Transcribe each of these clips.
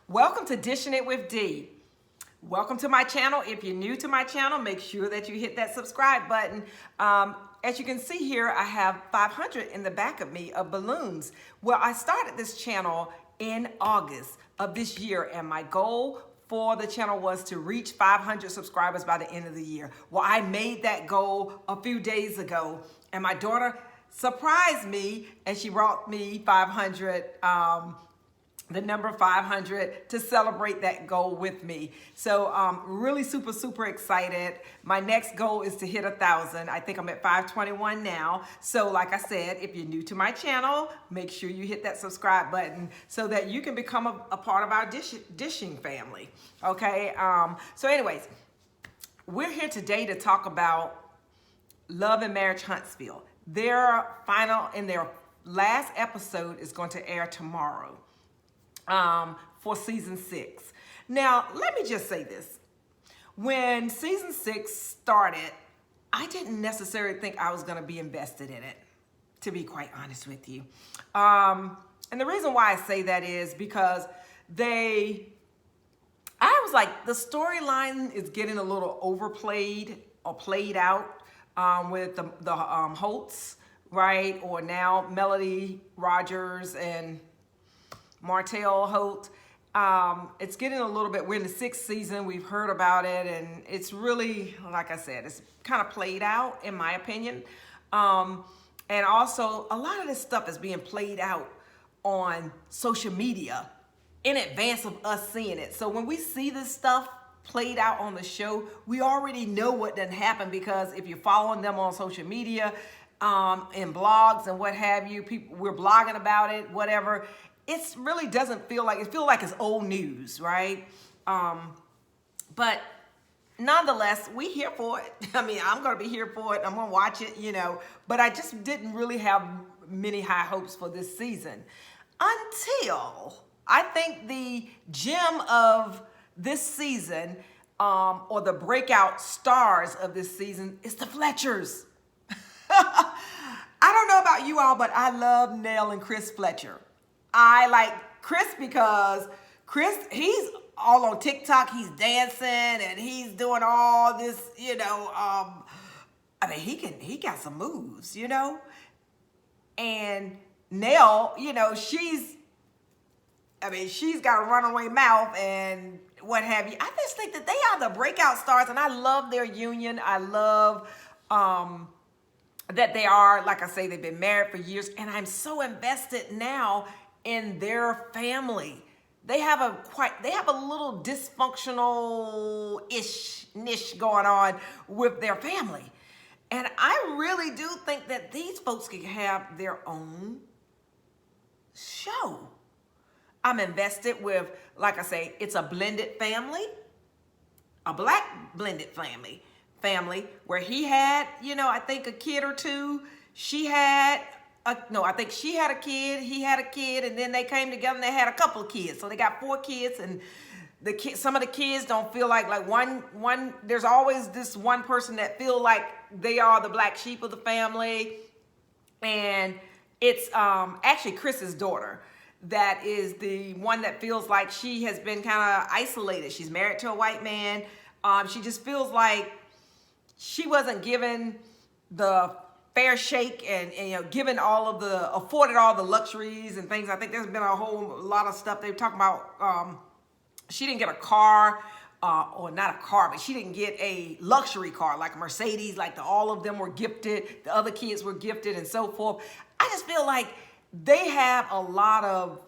Welcome to Dishin It with D. Welcome to my channel. If you're new to my channel, make sure that you hit that subscribe button. As you can see here, I have 500 in the back of me of balloons. Well, I started this channel in August of this year, and my goal for the channel was to reach 500 subscribers by the end of the year. Well, I made that goal a few days ago, and my daughter surprised me, and she brought me 500, the number 500 to celebrate that goal with me. So really super excited. My next goal is to hit 1,000. I think I'm at 521 now. So like I said, if you're new to my channel, make sure you hit that subscribe button so that you can become a part of our dishing family. Okay, so anyways, we're here today to talk about Love and Marriage Huntsville. Their last episode is going to air tomorrow. For season 6. Now, let me just say this. When season 6 started, I didn't necessarily think I was going to be invested in it, to be quite honest with you. And the reason why I say that is because I was like, the storyline is getting a little overplayed or played out with the Holts, right? Or now Melody Rogers and Martell Holt. It's getting a little bit, we're in the 6th season, we've heard about it, and it's really, like I said, it's kind of played out in my opinion. And also, a lot of this stuff is being played out on social media in advance of us seeing it. So when we see this stuff played out on the show, we already know what done happened, because if you're following them on social media, in blogs and what have you, we're blogging about it, whatever. It really doesn't feel like, it feels like it's old news, right? But nonetheless, we here for it. I mean, I'm going to be here for it. I'm going to watch it, you know. But I just didn't really have many high hopes for this season until I think the gem of this season, or the breakout stars of this season, is the Fletchers. I don't know about you all, but I love Nell and Chris Fletcher. I like Chris because Chris, he's all on TikTok, he's dancing and he's doing all this, you know, I mean, he got some moves, you know. And Nell, you know, she's got a runaway mouth and what have you. I just think that they are the breakout stars, and I love their union. I love that they are, like I say, they've been married for years, and I'm so invested now in their family. They have a little dysfunctional-ish niche going on with their family. And I really do think that these folks can have their own show. I'm invested with, like I say, it's a blended family, a black blended family where he had, you know, I think a kid or two. She had I think she had a kid, he had a kid, and then they came together and they had a couple of kids. So they got 4 kids, and some of the kids don't feel like one. There's always this one person that feel like they are the black sheep of the family, and it's actually Chris's daughter that is the one that feels like she has been kind of isolated. She's married to a white man. She just feels like she wasn't given the fair shake and you know, afforded all the luxuries and things. I think there's been a whole lot of stuff they're talking about. She didn't get a car, or not a car, but she didn't get a luxury car like a Mercedes, like all of them were gifted, the other kids were gifted and so forth. I just feel like they have a lot of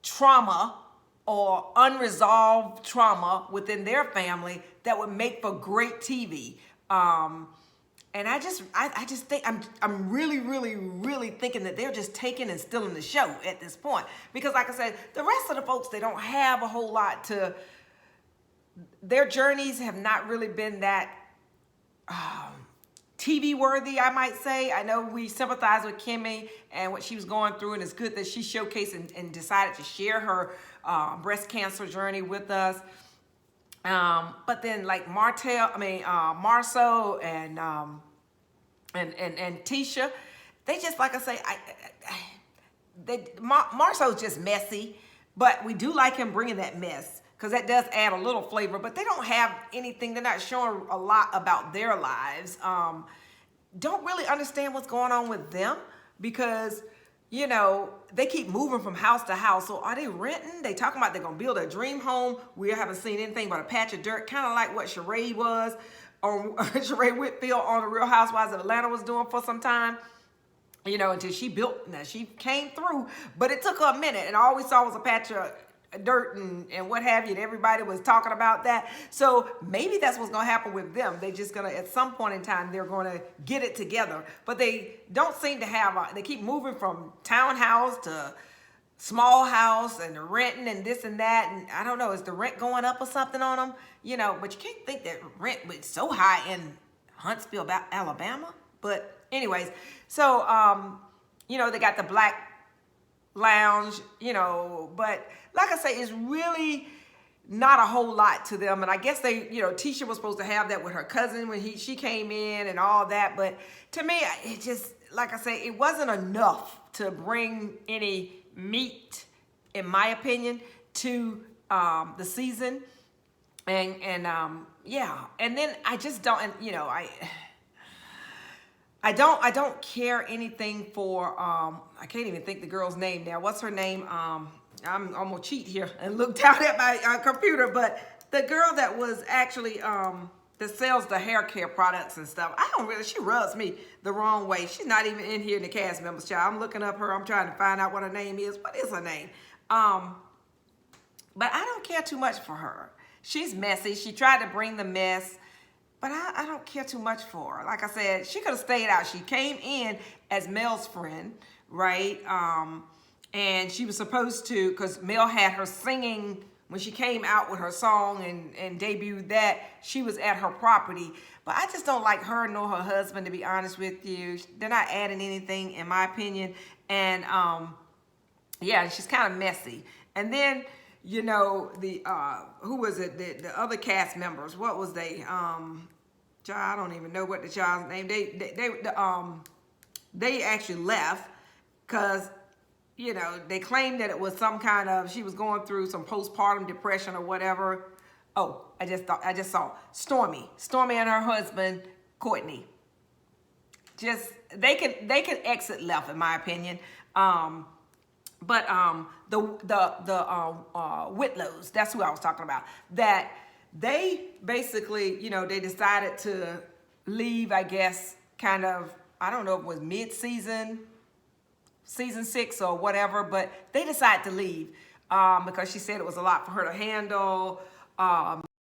trauma or unresolved trauma within their family that would make for great TV. And I just think I'm really thinking that they're just taking and stealing the show at this point. Because like I said, the rest of the folks, they don't have a whole lot their journeys have not really been that TV worthy, I might say. I know we sympathize with Kimmy and what she was going through, and it's good that she showcased and decided to share her breast cancer journey with us. But then like Marceau and Tisha, they just, like I say, Marceau's just messy, but we do like him bringing that mess because that does add a little flavor, but they don't have anything. They're not showing a lot about their lives. Don't really understand what's going on with them because, you know, they keep moving from house to house. So are they renting? They talking about they're going to build a dream home. We haven't seen anything but a patch of dirt, kind of like what Sheree was, or Sheree Whitfield on The Real Housewives of Atlanta was doing for some time. You know, until she built, now she came through, but it took her a minute, and all we saw was a patch of dirt and what have you, and everybody was talking about that. So maybe that's what's going to happen with them. They're just going to, at some point in time, they're going to get it together, but they don't seem to have, they keep moving from townhouse to small house and renting and this and that, and I don't know, is the rent going up or something on them? You know, but you can't think that rent was so high in Huntsville, Alabama, but anyways, so, you know, they got the black lounge, you know, but like I say, it's really not a whole lot to them. And I guess they, you know, Tisha was supposed to have that with her cousin when she came in and all that. But to me, it just, like I say, it wasn't enough to bring any meat, in my opinion, to the season. And yeah, and then I just don't, and, you know, I don't care anything for, I can't even think the girl's name now. What's her name? I'm gonna cheat here and look down at my computer, but the girl that was actually, that sells the hair care products and stuff, she rubs me the wrong way. She's not even in here in the cast members, child. I'm looking up her, I'm trying to find out what her name is. What is her name? But I don't care too much for her. She's messy. She tried to bring the mess. But I don't care too much for her. Like I said, she could have stayed out. She came in as Mel's friend, right? And she was supposed to, because Mel had her singing, when she came out with her song and debuted that, she was at her property. But I just don't like her nor her husband, to be honest with you. They're not adding anything, in my opinion. And yeah, she's kind of messy. And then, you know, the who was it? The other cast members. What was they? I don't even know what the child's name. They actually left because, you know, they claimed that it was some kind of, she was going through some postpartum depression or whatever. Oh, I just saw Stormy and her husband Courtney. Just they can exit left, in my opinion. But the Whitlows, that's who I was talking about, that they basically, you know, they decided to leave, I guess, kind of, I don't know if it was mid-season, season 6 or whatever, but they decided to leave because she said it was a lot for her to handle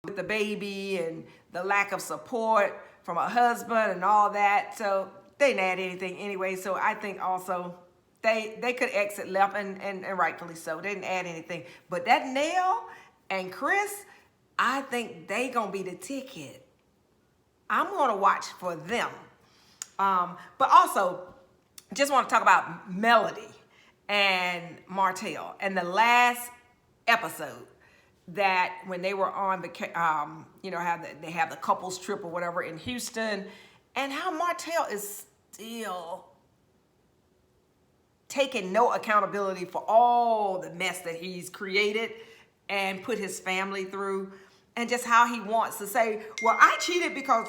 with the baby and the lack of support from her husband and all that. So they didn't add anything anyway. So I think also they could exit left, and rightfully so. They didn't add anything. But that Nell and Chris, I think they gonna be the ticket. I'm gonna watch for them. But also, just want to talk about Melody and Martell and the last episode, that when they were on the, you know, they have the couples trip or whatever in Houston, and how Martell is still taking no accountability for all the mess that he's created and put his family through, and just how he wants to say, well, I cheated because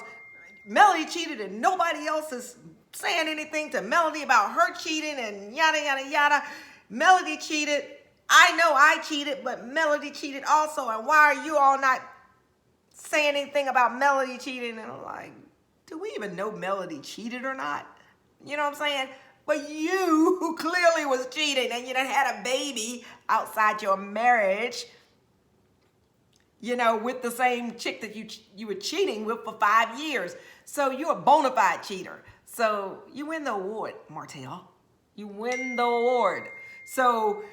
Melody cheated and nobody else is saying anything to Melody about her cheating and yada, yada, yada. Melody cheated. I know I cheated, but Melody cheated also. And why are you all not saying anything about Melody cheating? And I'm like, do we even know Melody cheated or not? You know what I'm saying? But you who clearly was cheating, and you done had a baby outside your marriage, you know, with the same chick that you were cheating with for 5 years. So you're a bona fide cheater. So you win the award, Martell. You win the award. So,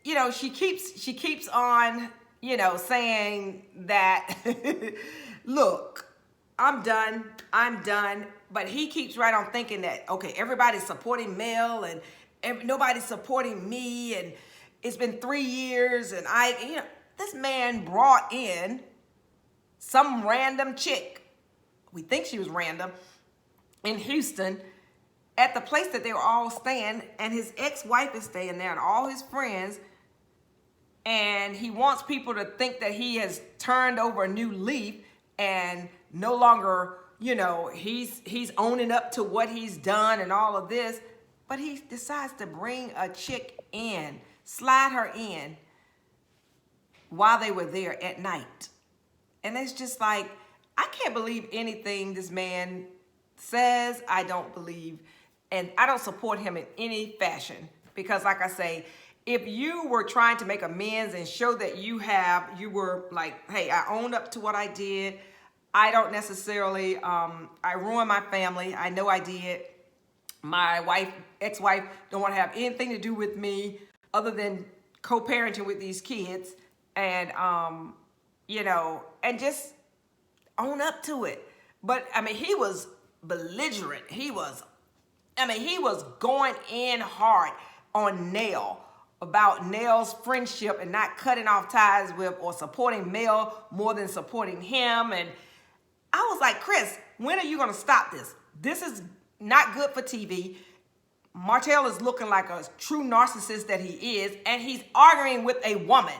you know, she keeps on, you know, saying that, look, I'm done. But he keeps right on thinking that, okay, everybody's supporting Mel and nobody's supporting me, and it's been 3 years, and you know, this man brought in some random chick. We think she was random in Houston, at the place that they were all staying, and his ex-wife is staying there and all his friends, and he wants people to think that he has turned over a new leaf and no longer, you know, he's owning up to what he's done and all of this. But he decides to bring a chick in, slide her in while they were there at night. And it's just like, I can't believe anything this man says. I don't believe, and I don't support him in any fashion. Because like I say, if you were trying to make amends and show that you were like, hey, I own up to what I did. I don't necessarily, I ruined my family. I know I did. My ex-wife don't want to have anything to do with me other than co-parenting with these kids. And, you know, and just own up to it. But I mean, he was belligerent. He was going in hard on Nell about Nell's friendship and not cutting off ties with or supporting Mel more than supporting him. And I was like, Chris, when are you going to stop this? This is not good for TV. Martell is looking like a true narcissist that he is, and he's arguing with a woman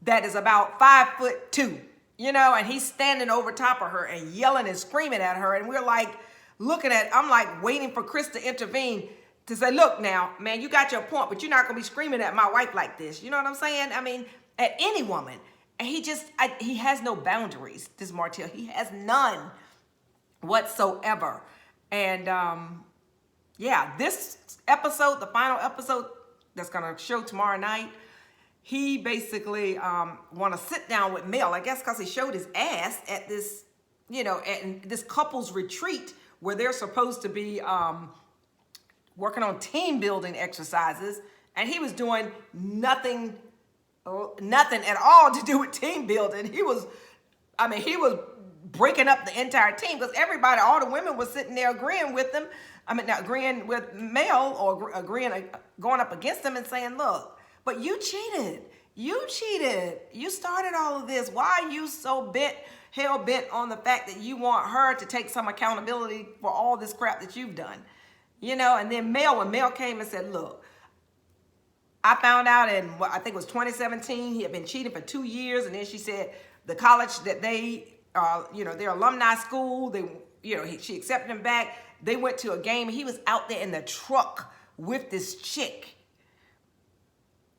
that is about 5'2", you know, and he's standing over top of her and yelling and screaming at her. And we're like I'm like waiting for Chris to intervene to say, look now, man, you got your point, but you're not going to be screaming at my wife like this. You know what I'm saying? I mean, at any woman. And he has no boundaries, this Martell. He has none whatsoever. And yeah, this episode, the final episode that's going to show tomorrow night, he basically want to sit down with Mel, I guess because he showed his ass at this, you know, at this couple's retreat where they're supposed to be working on team building exercises. And he was doing nothing at all to do with team building. He was breaking up the entire team because everybody, all the women was sitting there agreeing with him. Not agreeing with Mel or agreeing, going up against him and saying, look, but you cheated. You cheated. You started all of this. Why are you so hell bent on the fact that you want her to take some accountability for all this crap that you've done? You know, and then when Mel came and said, look, I found out in, I think it was 2017, he had been cheating for 2 years. And then she said the college that they, you know, their alumni school, she accepted him back. They went to a game. He was out there in the truck with this chick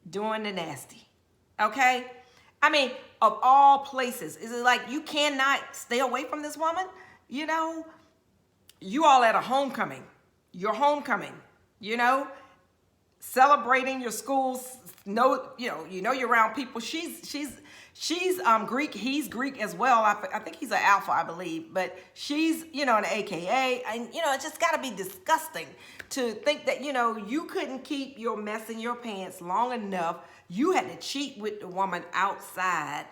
doing the nasty. Okay? I mean, of all places, is it like you cannot stay away from this woman? You know, you all at a homecoming. Your homecoming, you know, celebrating your school's, you're around people. She's Greek. He's Greek as well. I think he's an Alpha, I believe. But she's, you know, an AKA. And, you know, it's just got to be disgusting to think that, you know, you couldn't keep your mess in your pants long enough. You had to cheat with the woman outside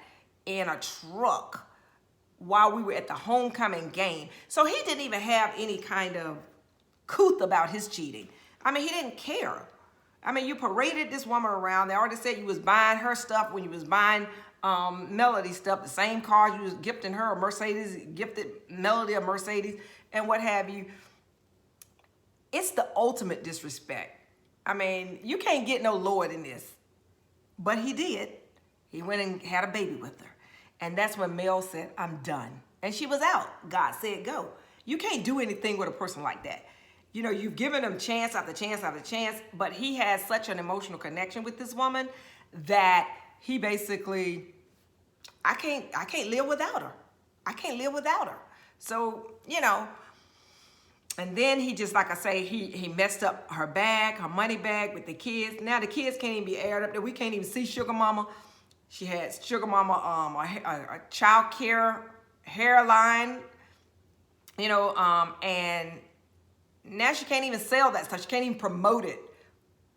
in a truck while we were at the homecoming game. So he didn't even have any kind of couth about his cheating. I mean, he didn't care. I mean, you paraded this woman around. They already said you was buying her stuff when you was buying Melody stuff, the same cars. You was gifting her a Mercedes, gifted Melody a Mercedes, and what have you. It's the ultimate disrespect. I mean, you can't get no lower than this. But he did. He went and had a baby with her. And that's when Mel said, I'm done. And she was out. God said, go. You can't do anything with a person like that. You know, you've given him chance after chance after chance, but he has such an emotional connection with this woman that he basically, I can't live without her. I can't live without her. So, you know, and then he just, like I say, he messed up her bag, her money bag with the kids. Now the kids can't even be aired up there. We can't even see Sugar Mama. She had Sugar Mama, a child care hairline, you know, and now she can't even sell that stuff. She can't even promote it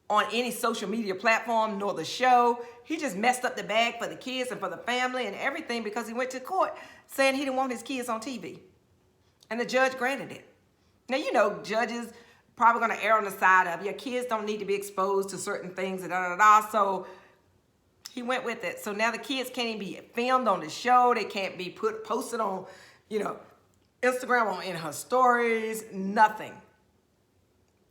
on any social media platform, nor the show. He just messed up the bag for the kids and for the family and everything because he went to court saying he didn't want his kids on TV. And the judge granted it. Now, you know, judges probably going to err on the side of your kids don't need to be exposed to certain things and da-da-da-da. So he went with it. So now the kids can't even be filmed on the show. They can't be posted on, you know, Instagram or in her stories, nothing.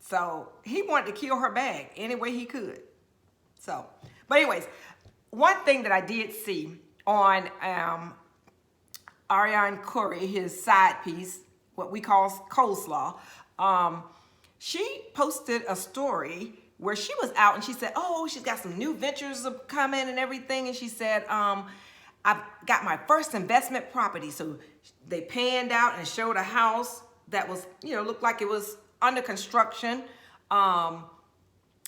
So he wanted to kill her bag any way he could. So, but anyways, one thing that I did see on Ariane Curry, his side piece, what we call coleslaw, she posted a story where she was out and she said, oh, she's got some new ventures coming and everything. And she said, I've got my first investment property. So they panned out and showed a house that was, looked like it was under construction.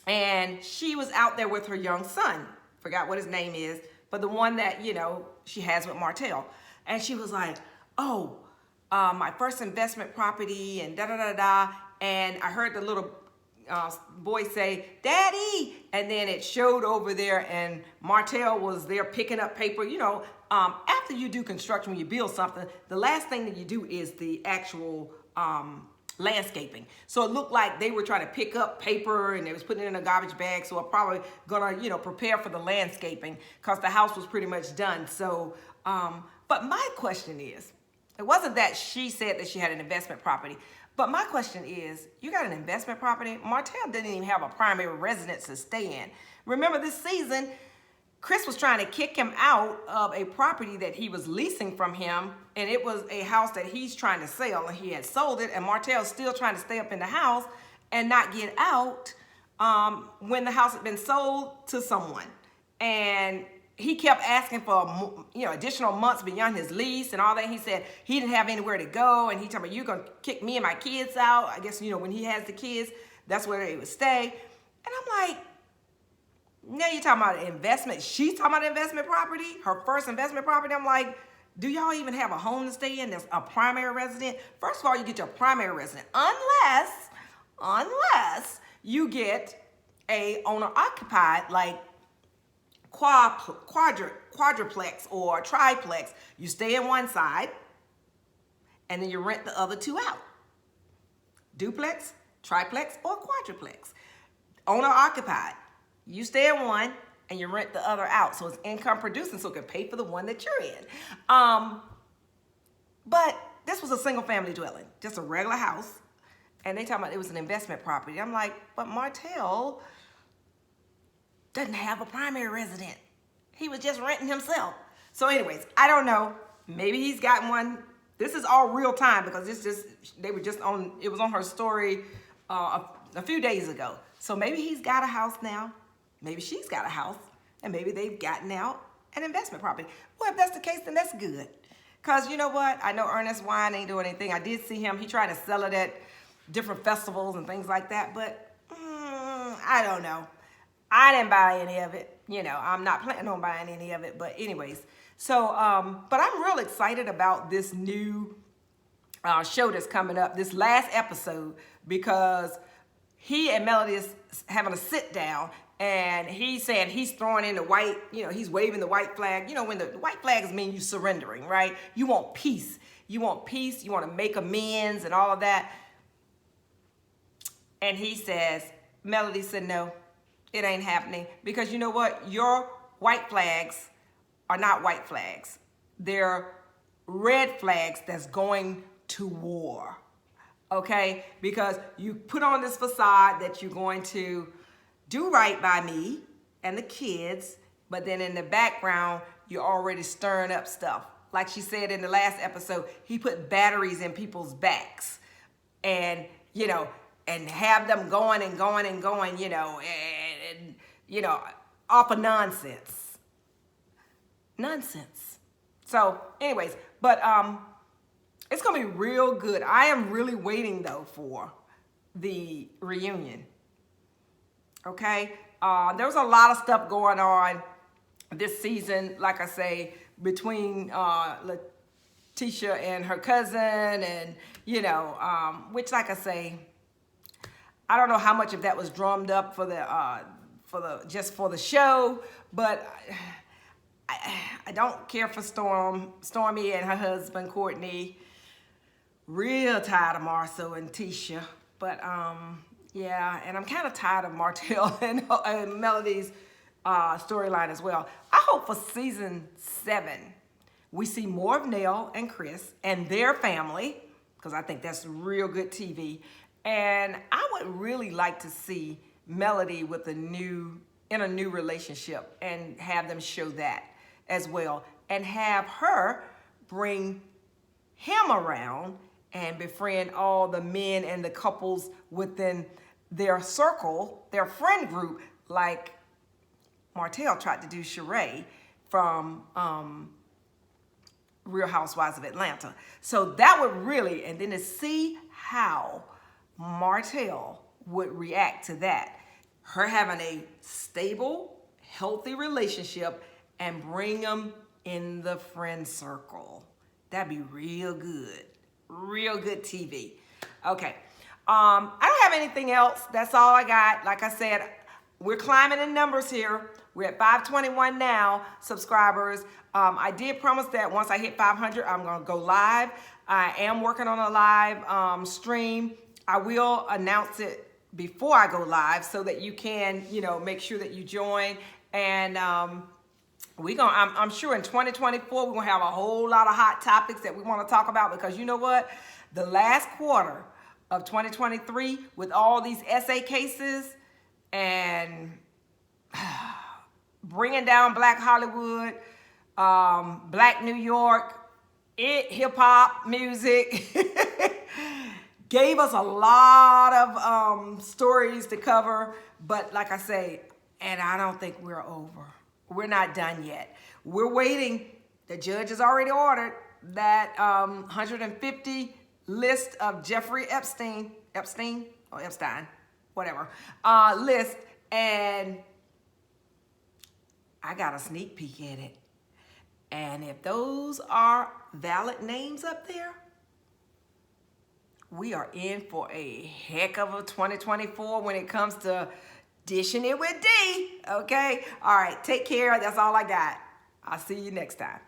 And she was out there with her young son. Forgot what his name is, but the one that, she has with Martell. And she was like, oh, my first investment property and da-da-da-da. And I heard the little boy say, Daddy, and then it showed over there and Martell was there picking up paper. After you do construction, when you build something, the last thing that you do is the actual landscaping. So it looked like they were trying to pick up paper and they was putting it in a garbage bag. So I'm probably gonna, prepare for the landscaping because the house was pretty much done. So, but my question is, it wasn't that she said that she had an investment property, but my question is, you got an investment property? Martell didn't even have a primary residence to stay in. Remember this season, Chris was trying to kick him out of a property that he was leasing from him, and it was a house that he's trying to sell, and he had sold it, and Martell's still trying to stay up in the house and not get out when the house had been sold to someone. And he kept asking for, additional months beyond his lease and all that. He said he didn't have anywhere to go, and he told me, you're going to kick me and my kids out. I guess, when he has the kids, that's where they would stay. And I'm like, now you're talking about investment. She's talking about investment property, her first investment property. I'm like, do y'all even have a home to stay in? There's a primary resident. First of all, you get your primary resident, unless you get a owner-occupied, like quadruplex or triplex. You stay in one side, and then you rent the other two out. Duplex, triplex, or quadruplex. Owner-occupied. You stay in one and you rent the other out. So it's income producing, so it can pay for the one that you're in. But this was a single family dwelling, just a regular house. And they talking about it was an investment property. I'm like, but Martell doesn't have a primary resident. He was just renting himself. So anyways, I don't know. Maybe he's got one. This is all real time because it was on her story a few days ago. So maybe he's got a house now. Maybe she's got a house, and maybe they've gotten out an investment property. Well, if that's the case, then that's good. Because you know what? I know Ernest Wine ain't doing anything. I did see him. He tried to sell it at different festivals and things like that, but I don't know. I didn't buy any of it. I'm not planning on buying any of it, but anyways. So, but I'm real excited about this new show that's coming up, this last episode, because he and Melody is having a sit down. And he's saying he's throwing in the white, he's waving the white flag. When the white flags mean you surrendering, right? You want peace. You want peace. You want to make amends and all of that. And he says, Melody said, no, it ain't happening. Because you know what? Your white flags are not white flags. They're red flags that's going to war. Okay? Because you put on this facade that you're going to do right by me and the kids, but then in the background, you're already stirring up stuff. Like she said in the last episode, he put batteries in people's backs and, and have them going and going and going, and off of nonsense. Nonsense. So anyways, but it's going to be real good. I am really waiting, though, for the reunion. Okay, there was a lot of stuff going on this season, like I say, between Letitia and her cousin, and which, like I say, I don't know how much of that was drummed up for the show, but I don't care for Stormy and her husband Courtney. Real tired of Marcel and Tisha, but yeah, and I'm kind of tired of Martell and Melody's storyline as well. I hope for season 7, we see more of Nell and Chris and their family, because I think that's real good TV. And I would really like to see Melody with in a new relationship and have them show that as well, and have her bring him around and befriend all the men and the couples within their circle, their friend group, like Martell tried to do Sheree from Real Housewives of Atlanta. So that would really, and then to see how Martell would react to that. Her having a stable, healthy relationship and bring them in the friend circle. That'd be real good. Real good TV. Okay. I don't have anything else. That's all I got. Like I said, we're climbing in numbers here. We're at 521 now, subscribers. I did promise that once I hit 500, I'm going to go live. I am working on a live stream. I will announce it before I go live so that you can, make sure that you join. And I'm sure in 2024, we're going to have a whole lot of hot topics that we want to talk about, because you know what? The last quarter of 2023, with all these essay cases and bringing down Black Hollywood, Black New York, hip hop music, gave us a lot of stories to cover. But like I say, and I don't think we're over. We're not done yet. We're waiting. The judge has already ordered that 150 list of Jeffrey Epstein, whatever, list. And I got a sneak peek at it. And if those are valid names up there, we are in for a heck of a 2024 when it comes to Dishin It with D. Okay? All right. Take care. That's all I got. I'll see you next time.